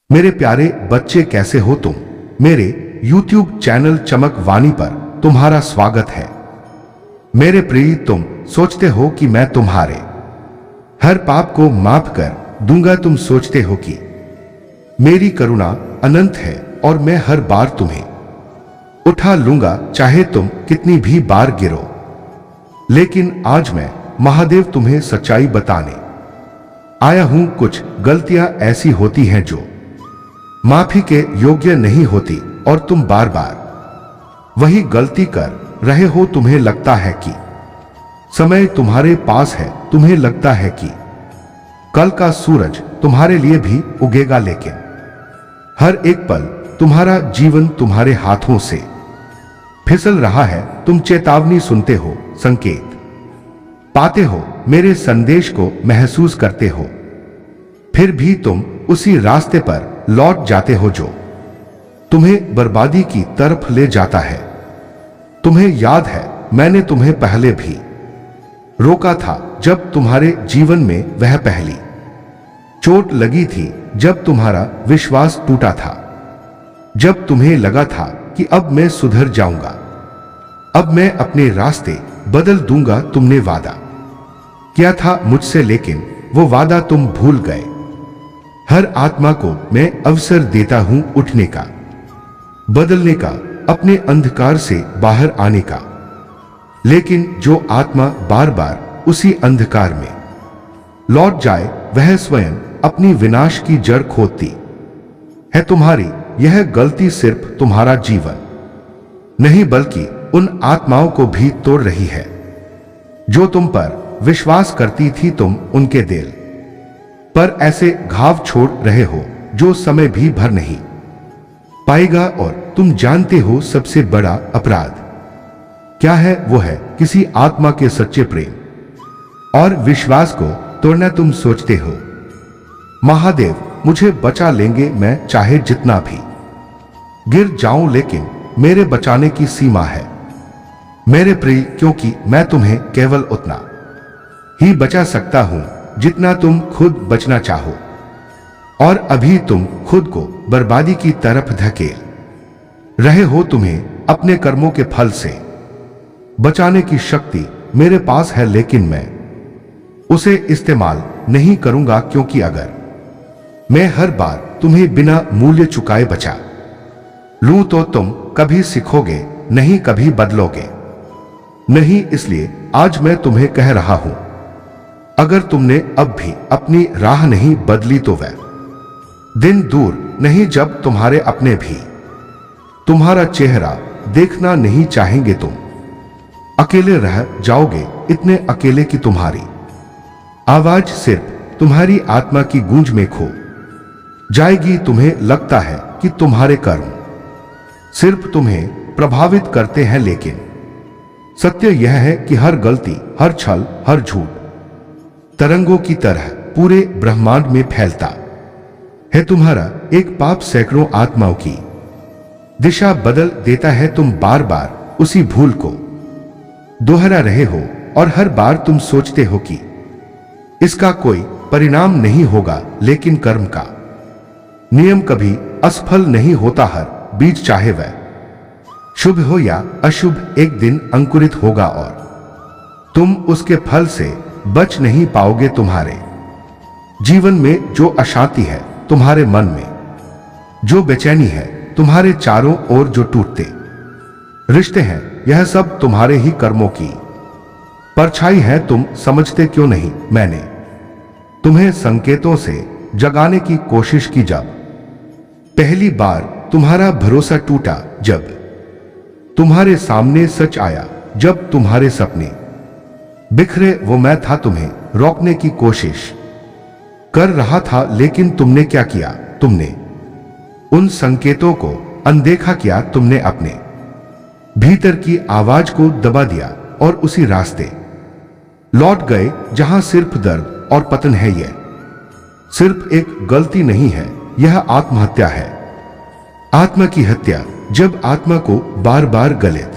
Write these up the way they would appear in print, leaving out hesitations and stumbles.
मेरे प्यारे बच्चे, कैसे हो तुम? मेरे YouTube चैनल चमक वाणी पर तुम्हारा स्वागत है। मेरे प्रिय, तुम सोचते हो कि मैं तुम्हारे हर पाप को माफ कर दूंगा। तुम सोचते हो कि मेरी करुणा अनंत है और मैं हर बार तुम्हें उठा लूंगा, चाहे तुम कितनी भी बार गिरो। लेकिन आज मैं महादेव तुम्हें सच्चाई बताने आया हूं। कुछ गलतियां ऐसी होती हैं जो माफी के योग्य नहीं होती और तुम बार बार वही गलती कर रहे हो। तुम्हें लगता है कि समय तुम्हारे पास है, तुम्हें लगता है कि कल का सूरज तुम्हारे लिए भी उगेगा, लेकिन हर एक पल तुम्हारा जीवन तुम्हारे हाथों से फिसल रहा है। तुम चेतावनी सुनते हो, संकेत पाते हो, मेरे संदेश को महसूस करते हो, फिर भी तुम उसी रास्ते पर लौट जाते हो जो तुम्हें बर्बादी की तरफ ले जाता है। तुम्हें याद है, मैंने तुम्हें पहले भी रोका था जब तुम्हारे जीवन में वह पहली चोट लगी थी, जब तुम्हारा विश्वास टूटा था, जब तुम्हें लगा था कि अब मैं सुधर जाऊंगा, अब मैं अपने रास्ते बदल दूंगा। तुमने वादा किया था मुझसे, लेकिन वो वादा तुम भूल गए। हर आत्मा को मैं अवसर देता हूं उठने का, बदलने का, अपने अंधकार से बाहर आने का, लेकिन जो आत्मा बार बार उसी अंधकार में लौट जाए, वह स्वयं अपनी विनाश की जड़ खोदती है। तुम्हारी यह गलती सिर्फ तुम्हारा जीवन नहीं बल्कि उन आत्माओं को भी तोड़ रही है जो तुम पर विश्वास करती थी। तुम उनके दिल पर ऐसे घाव छोड़ रहे हो जो समय भी भर नहीं पाएगा। और तुम जानते हो सबसे बड़ा अपराध क्या है? वो है किसी आत्मा के सच्चे प्रेम और विश्वास को तोड़ना। तुम सोचते हो महादेव मुझे बचा लेंगे, मैं चाहे जितना भी गिर जाऊं, लेकिन मेरे बचाने की सीमा है मेरे प्रिय, क्योंकि मैं तुम्हें केवल उतना ही बचा सकता हूं जितना तुम खुद बचना चाहो। और अभी तुम खुद को बर्बादी की तरफ धकेल रहे हो। तुम्हें अपने कर्मों के फल से बचाने की शक्ति मेरे पास है, लेकिन मैं उसे इस्तेमाल नहीं करूंगा, क्योंकि अगर मैं हर बार तुम्हें बिना मूल्य चुकाए बचा लूं तो तुम कभी सीखोगे नहीं, कभी बदलोगे नहीं। इसलिए आज मैं तुम्हें कह रहा हूं, अगर तुमने अब भी अपनी राह नहीं बदली तो वह दिन दूर नहीं जब तुम्हारे अपने भी तुम्हारा चेहरा देखना नहीं चाहेंगे। तुम अकेले रह जाओगे, इतने अकेले कि तुम्हारी आवाज सिर्फ तुम्हारी आत्मा की गूंज में खो जाएगी। तुम्हें लगता है कि तुम्हारे कर्म सिर्फ तुम्हें प्रभावित करते हैं, लेकिन सत्य यह है कि हर गलती, हर छल, हर झूठ तरंगों की तरह पूरे ब्रह्मांड में फैलता है। तुम्हारा एक पाप सैकड़ों आत्माओं की दिशा बदल देता है। तुम बार बार उसी भूल को दोहरा रहे हो और हर बार तुम सोचते हो कि इसका कोई परिणाम नहीं होगा, लेकिन कर्म का नियम कभी असफल नहीं होता। हर बीज, चाहे वह शुभ हो या अशुभ, एक दिन अंकुरित होगा और तुम उसके फल से बच नहीं पाओगे। तुम्हारे जीवन में जो अशांति है, तुम्हारे मन में जो बेचैनी है, तुम्हारे चारों ओर जो टूटते रिश्ते हैं, यह सब तुम्हारे ही कर्मों की परछाई है। तुम समझते क्यों नहीं? मैंने तुम्हें संकेतों से जगाने की कोशिश की। जब पहली बार तुम्हारा भरोसा टूटा, जब तुम्हारे सामने सच आया, जब तुम्हारे सपने बिखरे, वो मैं था तुम्हें रोकने की कोशिश कर रहा था, लेकिन तुमने क्या किया? तुमने उन संकेतों को अनदेखा किया। तुमने अपने भीतर की आवाज को दबा दिया और उसी रास्ते लौट गए जहां सिर्फ दर्द और पतन है। यह सिर्फ एक गलती नहीं है, यह आत्महत्या है। आत्मा की हत्या। जब आत्मा को बार बार गलत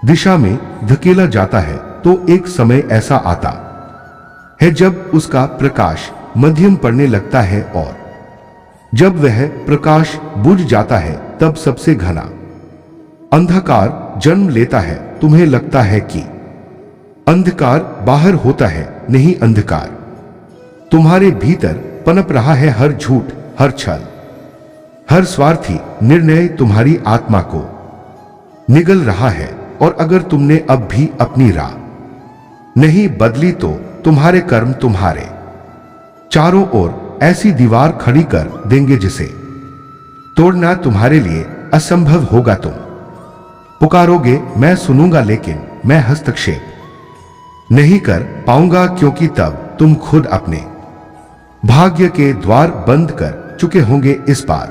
दिशा में धकेला जाता है तो एक समय ऐसा आता है जब उसका प्रकाश मध्यम पड़ने लगता है और जब वह प्रकाश बुझ जाता है तब सबसे घना अंधकार जन्म लेता है। तुम्हें लगता है कि अंधकार बाहर होता है, नहीं, अंधकार तुम्हारे भीतर पनप रहा है। हर झूठ, हर छल, हर स्वार्थी निर्णय तुम्हारी आत्मा को निगल रहा है। और अगर तुमने अब भी अपनी राह नहीं बदली तो तुम्हारे कर्म तुम्हारे चारों ओर ऐसी दीवार खड़ी कर देंगे जिसे तोड़ना तुम्हारे लिए असंभव होगा। तुम पुकारोगे, मैं सुनूंगा, लेकिन मैं हस्तक्षेप नहीं कर पाऊंगा, क्योंकि तब तुम खुद अपने भाग्य के द्वार बंद कर चुके होंगे। इस बार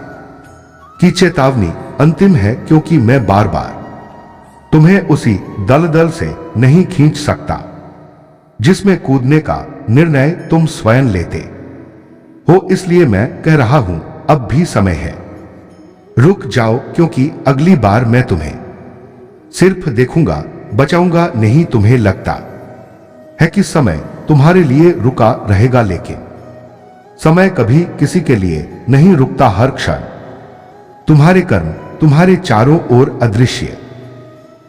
की चेतावनी अंतिम है, क्योंकि मैं बार बार तुम्हें उसी दलदल से नहीं खींच सकता जिसमें कूदने का निर्णय तुम स्वयं लेते हो। इसलिए मैं कह रहा हूं, अब भी समय है, रुक जाओ, क्योंकि अगली बार मैं तुम्हें सिर्फ देखूंगा, बचाऊंगा नहीं। तुम्हें लगता है कि समय तुम्हारे लिए रुका रहेगा, लेकिन समय कभी किसी के लिए नहीं रुकता। हर क्षण तुम्हारे कर्म तुम्हारे चारों ओर अदृश्य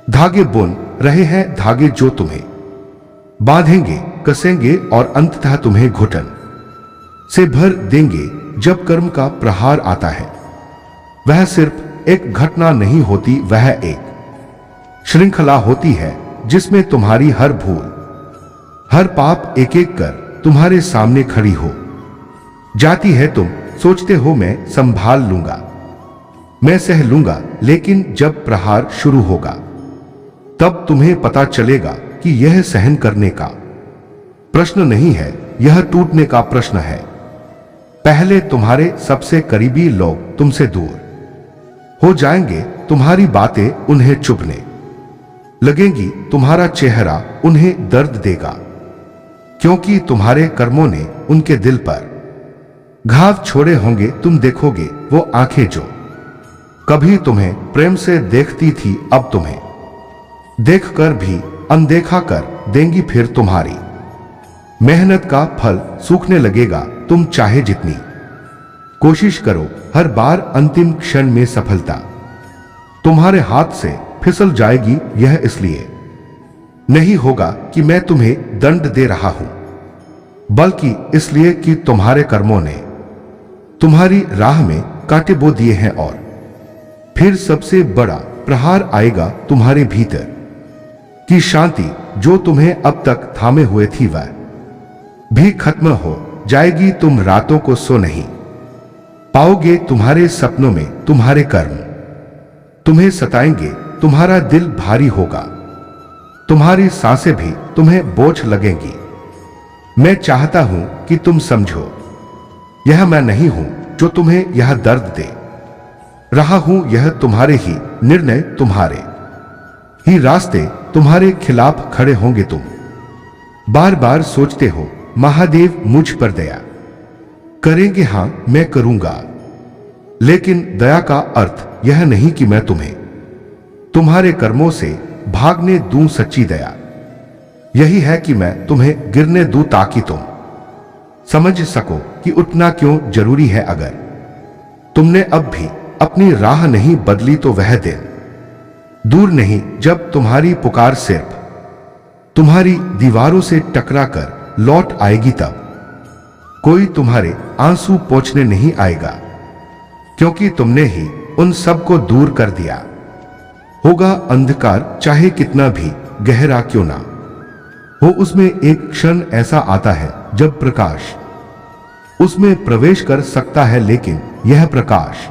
धागे बुन रहे हैं, धागे जो तुम्हें बांधेंगे, कसेंगे और अंततः तुम्हें घुटन से भर देंगे। जब कर्म का प्रहार आता है, वह सिर्फ एक घटना नहीं होती, वह एक श्रृंखला होती है जिसमें तुम्हारी हर भूल, हर पाप एक एक कर तुम्हारे सामने खड़ी हो जाती है। तुम सोचते हो मैं संभाल लूंगा, मैं सह लूंगा, लेकिन जब प्रहार शुरू होगा तब तुम्हें पता चलेगा कि यह सहन करने का प्रश्न नहीं है, यह टूटने का प्रश्न है। पहले तुम्हारे सबसे करीबी लोग तुमसे दूर हो जाएंगे, तुम्हारी बातें उन्हें चुभने लगेंगी, तुम्हारा चेहरा उन्हें दर्द देगा, क्योंकि तुम्हारे कर्मों ने उनके दिल पर घाव छोड़े होंगे। तुम देखोगे वो आंखें जो कभी तुम्हें प्रेम से देखती थी, अब तुम्हें देखकर भी अनदेखा कर देंगी। फिर तुम्हारी मेहनत का फल सूखने लगेगा। तुम चाहे जितनी कोशिश करो, हर बार अंतिम क्षण में सफलता तुम्हारे हाथ से फिसल जाएगी। यह इसलिए नहीं होगा कि मैं तुम्हें दंड दे रहा हूं, बल्कि इसलिए कि तुम्हारे कर्मों ने तुम्हारी राह में कांटे बो दिए हैं। और फिर सबसे बड़ा प्रहार आएगा, तुम्हारे भीतर की शांति जो तुम्हें अब तक थामे हुए थी, वह भी खत्म हो जाएगी। तुम रातों को सो नहीं पाओगे, तुम्हारे सपनों में तुम्हारे कर्म तुम्हें सताएंगे, तुम्हारा दिल भारी होगा, तुम्हारी सांसें भी तुम्हें बोझ लगेंगी। मैं चाहता हूं कि तुम समझो, यह मैं नहीं हूं जो तुम्हें यह दर्द दे रहा हूं, यह तुम्हारे ही निर्णय, तुम्हारे ही रास्ते तुम्हारे खिलाफ खड़े होंगे। तुम बार बार सोचते हो महादेव मुझ पर दया करेंगे, हां मैं करूंगा, लेकिन दया का अर्थ यह नहीं कि मैं तुम्हें तुम्हारे कर्मों से भागने दूं। सच्ची दया यही है कि मैं तुम्हें गिरने दूं, ताकि तुम समझ सको कि उठना क्यों जरूरी है। अगर तुमने अब भी अपनी राह नहीं बदली तो वह दिन दूर नहीं जब तुम्हारी पुकार सिर्फ तुम्हारी दीवारों से टकराकर लौट आएगी। तब कोई तुम्हारे आंसू पोंछने नहीं आएगा, क्योंकि तुमने ही उन सब को दूर कर दिया होगा। अंधकार चाहे कितना भी गहरा क्यों ना हो, उसमें एक क्षण ऐसा आता है जब प्रकाश उसमें प्रवेश कर सकता है, लेकिन यह प्रकाश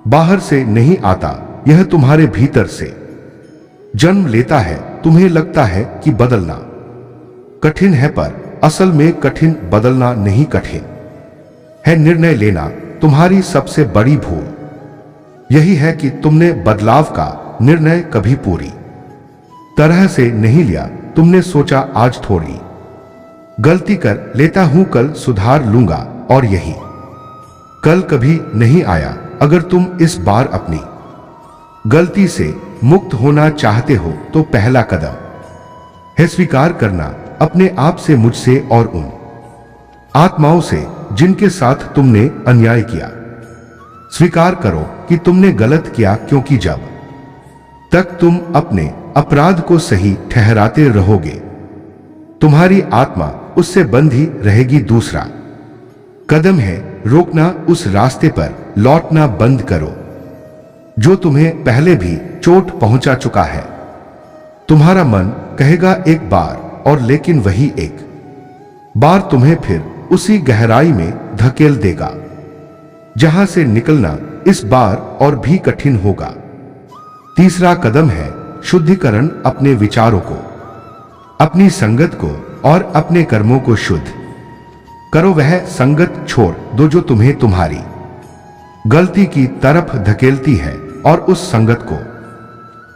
बाहर से नहीं आता, यह तुम्हारे भीतर से जन्म लेता है। तुम्हें लगता है कि बदलना कठिन है, पर असल में कठिन बदलना नहीं, कठिन है निर्णय लेना। तुम्हारी सबसे बड़ी भूल यही है कि तुमने बदलाव का निर्णय कभी पूरी तरह से नहीं लिया। तुमने सोचा आज थोड़ी गलती कर लेता हूं, कल सुधार लूंगा, और यही कल कभी नहीं आया। अगर तुम इस बार अपनी गलती से मुक्त होना चाहते हो तो पहला कदम है स्वीकार करना अपने आप से, मुझसे और उन आत्माओं से जिनके साथ तुमने अन्याय किया। स्वीकार करो कि तुमने गलत किया, क्योंकि जब तक तुम अपने अपराध को सही ठहराते रहोगे तुम्हारी आत्मा उससे बंधी रहेगी। दूसरा कदम है रोकना, उस रास्ते पर लौटना बंद करो जो तुम्हें पहले भी चोट पहुंचा चुका है। तुम्हारा मन कहेगा एक बार और, लेकिन वही एक बार तुम्हें फिर उसी गहराई में धकेल देगा जहां से निकलना इस बार और भी कठिन होगा। तीसरा कदम है शुद्धिकरण, अपने विचारों को, अपनी संगत को और अपने कर्मों को शुद्ध करो। वह संगत छोड़ दो जो तुम्हें तुम्हारी गलती की तरफ धकेलती है और उस संगत को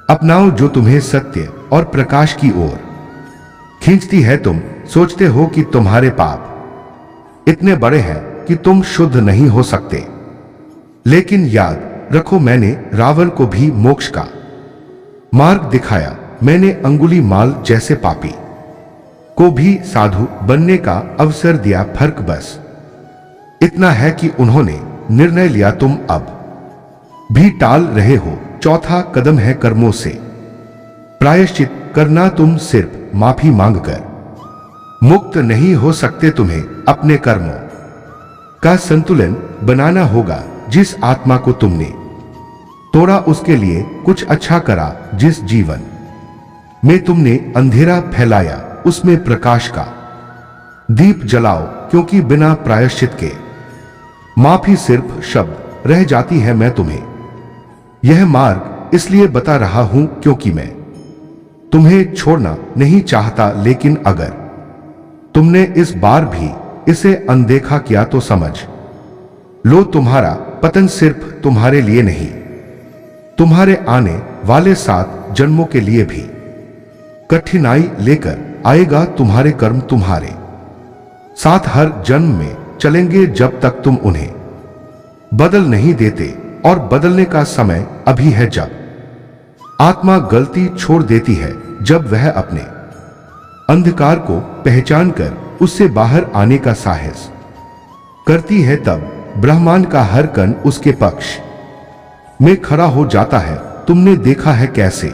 अपनाओ जो तुम्हें सत्य और प्रकाश की ओर खींचती है। तुम सोचते हो कि तुम्हारे पाप इतने बड़े हैं कि तुम शुद्ध नहीं हो सकते, लेकिन याद रखो मैंने रावण को भी मोक्ष का मार्ग दिखाया। मैंने अंगुलीमाल जैसे पापी को भी साधु बनने का अवसर दिया। फर्क बस इतना है कि उन्होंने निर्णय लिया, तुम अब भी टाल रहे हो। चौथा कदम है कर्मों से प्रायश्चित करना। तुम सिर्फ माफी मांगकर मुक्त नहीं हो सकते, तुम्हें अपने कर्मों का संतुलन बनाना होगा। जिस आत्मा को तुमने तोड़ा उसके लिए कुछ अच्छा करा। जिस जीवन में तुमने अंधेरा फैलाया उसमें प्रकाश का दीप जलाओ, क्योंकि बिना प्रायश्चित के माफी सिर्फ शब्द रह जाती है। मैं तुम्हें यह मार्ग इसलिए बता रहा हूं क्योंकि मैं तुम्हें छोड़ना नहीं चाहता, लेकिन अगर तुमने इस बार भी इसे अनदेखा किया तो समझ लो तुम्हारा पतन सिर्फ तुम्हारे लिए नहीं, तुम्हारे आने वाले 7 जन्मों के लिए भी कठिनाई लेकर आएगा। तुम्हारे कर्म तुम्हारे साथ हर जन्म में चलेंगे जब तक तुम उन्हें बदल नहीं देते, और बदलने का समय अभी है। जब आत्मा गलती छोड़ देती है, जब वह अपने अंधकार को पहचान कर उससे बाहर आने का साहस करती है, तब ब्रह्मांड का हर कण उसके पक्ष में खड़ा हो जाता है। तुमने देखा है कैसे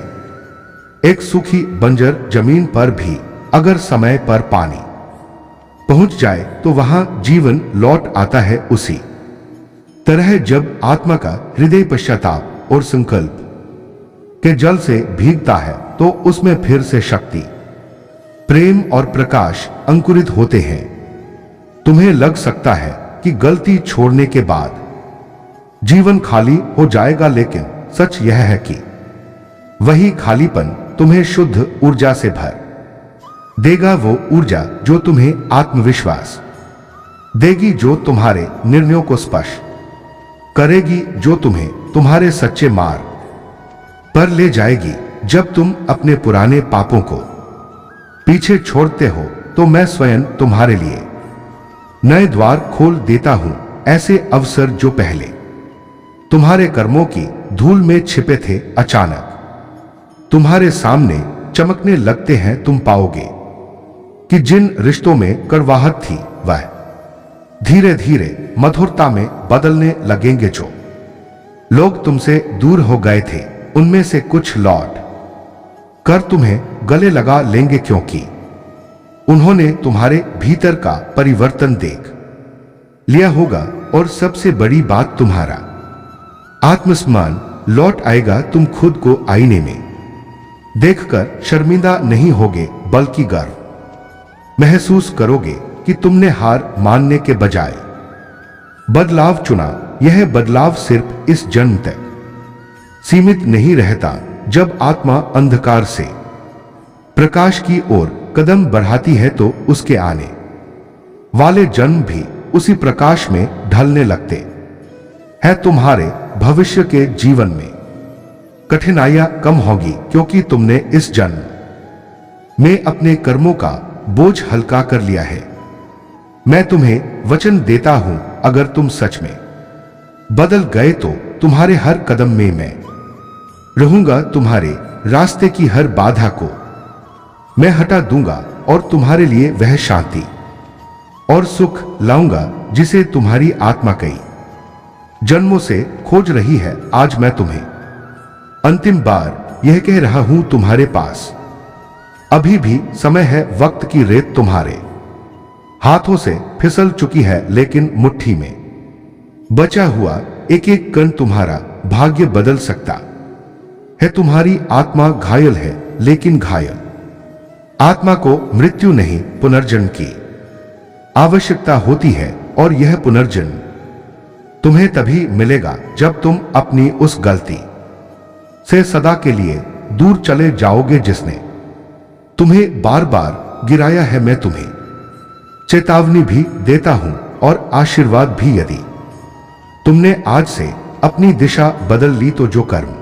एक सूखी बंजर जमीन पर भी अगर समय पर पानी पहुंच जाए तो वहां जीवन लौट आता है। उसी तरह जब आत्मा का हृदय पश्चाताप और संकल्प के जल से भीगता है तो उसमें फिर से शक्ति, प्रेम और प्रकाश अंकुरित होते हैं। तुम्हें लग सकता है कि गलती छोड़ने के बाद जीवन खाली हो जाएगा, लेकिन सच यह है कि वही खालीपन तुम्हें शुद्ध ऊर्जा से भर देगा। वो ऊर्जा जो तुम्हें आत्मविश्वास देगी, जो तुम्हारे निर्णयों को स्पष्ट करेगी, जो तुम्हें तुम्हारे सच्चे मार्ग पर ले जाएगी। जब तुम अपने पुराने पापों को पीछे छोड़ते हो तो मैं स्वयं तुम्हारे लिए नए द्वार खोल देता हूं। ऐसे अवसर जो पहले तुम्हारे कर्मों की धूल में छिपे थे, अचानक तुम्हारे सामने चमकने लगते हैं। तुम पाओगे कि जिन रिश्तों में कड़वाहट थी वह धीरे धीरे मधुरता में बदलने लगेंगे। जो लोग तुमसे दूर हो गए थे उनमें से कुछ लौट कर तुम्हें गले लगा लेंगे, क्योंकि उन्होंने तुम्हारे भीतर का परिवर्तन देख लिया होगा। और सबसे बड़ी बात, तुम्हारा आत्मसम्मान लौट आएगा। तुम खुद को आईने में देखकर शर्मिंदा नहीं होगे, बल्कि गर्व महसूस करोगे कि तुमने हार मानने के बजाय बदलाव चुना। यह बदलाव सिर्फ इस जन्म तक सीमित नहीं रहता। जब आत्मा अंधकार से प्रकाश की ओर कदम बढ़ाती है तो उसके आने वाले जन्म भी उसी प्रकाश में ढलने लगते हैं। तुम्हारे भविष्य के जीवन में कठिनाइयां कम होगी, क्योंकि तुमने इस जन्म में अपने कर्मों का बोझ हल्का कर लिया है। मैं तुम्हें वचन देता हूं, अगर तुम सच में बदल गए तो तुम्हारे हर कदम में मैं रहूंगा। तुम्हारे रास्ते की हर बाधा को मैं हटा दूंगा और तुम्हारे लिए वह शांति और सुख लाऊंगा जिसे तुम्हारी आत्मा कई जन्मों से खोज रही है आज मैं तुम्हें। अंतिम बार यह कह रहा हूं तुम्हारे पास। अभी भी समय है, वक्त की रेत तुम्हारे हाथों से फिसल चुकी है, लेकिन मुट्ठी में बचा हुआ एक एक कण तुम्हारा भाग्य बदल सकता है। तुम्हारी आत्मा घायल है, लेकिन घायल आत्मा को मृत्यु नहीं पुनर्जन्म की आवश्यकता होती है, और यह पुनर्जन्म तुम्हें तभी मिलेगा जब तुम अपनी उस गलती से सदा के लिए दूर चले जाओगे जिसने तुम्हें बार बार गिराया है। मैं तुम्हें चेतावनी भी देता हूं और आशीर्वाद भी। यदि तुमने आज से अपनी दिशा बदल ली तो जो कर्म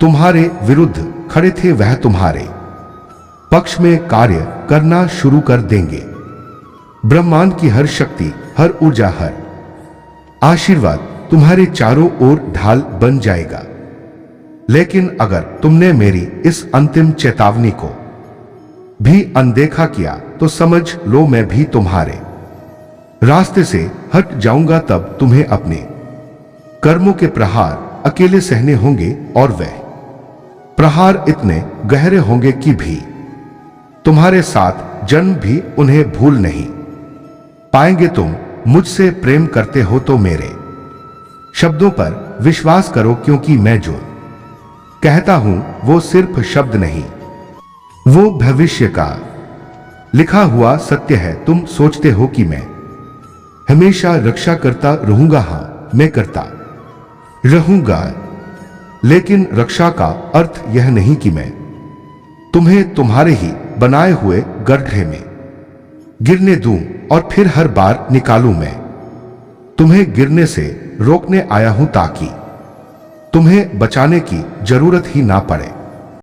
तुम्हारे विरुद्ध खड़े थे वह तुम्हारे पक्ष में कार्य करना शुरू कर देंगे। ब्रह्मांड की हर शक्ति, हर ऊर्जा, हर आशीर्वाद तुम्हारे चारों ओर ढाल बन जाएगा। लेकिन अगर तुमने मेरी इस अंतिम चेतावनी को भी अनदेखा किया तो समझ लो मैं भी तुम्हारे रास्ते से हट जाऊंगा। तब तुम्हें अपने कर्मों के प्रहार अकेले सहने होंगे, और वह प्रहार इतने गहरे होंगे कि भी तुम्हारे साथ जन्म भी उन्हें भूल नहीं पाएंगे। तुम मुझसे प्रेम करते हो तो मेरे शब्दों पर विश्वास करो, क्योंकि मैं जो कहता हूं वो सिर्फ शब्द नहीं, वो भविष्य का लिखा हुआ सत्य है। तुम सोचते हो कि मैं हमेशा रक्षा करता रहूंगा। हां, मैं करता रहूंगा, लेकिन रक्षा का अर्थ यह नहीं कि मैं तुम्हें तुम्हारे ही बनाए हुए गड्ढे में गिरने दूं और फिर हर बार निकालूं। मैं तुम्हें गिरने से रोकने आया हूं ताकि तुम्हें बचाने की जरूरत ही ना पड़े।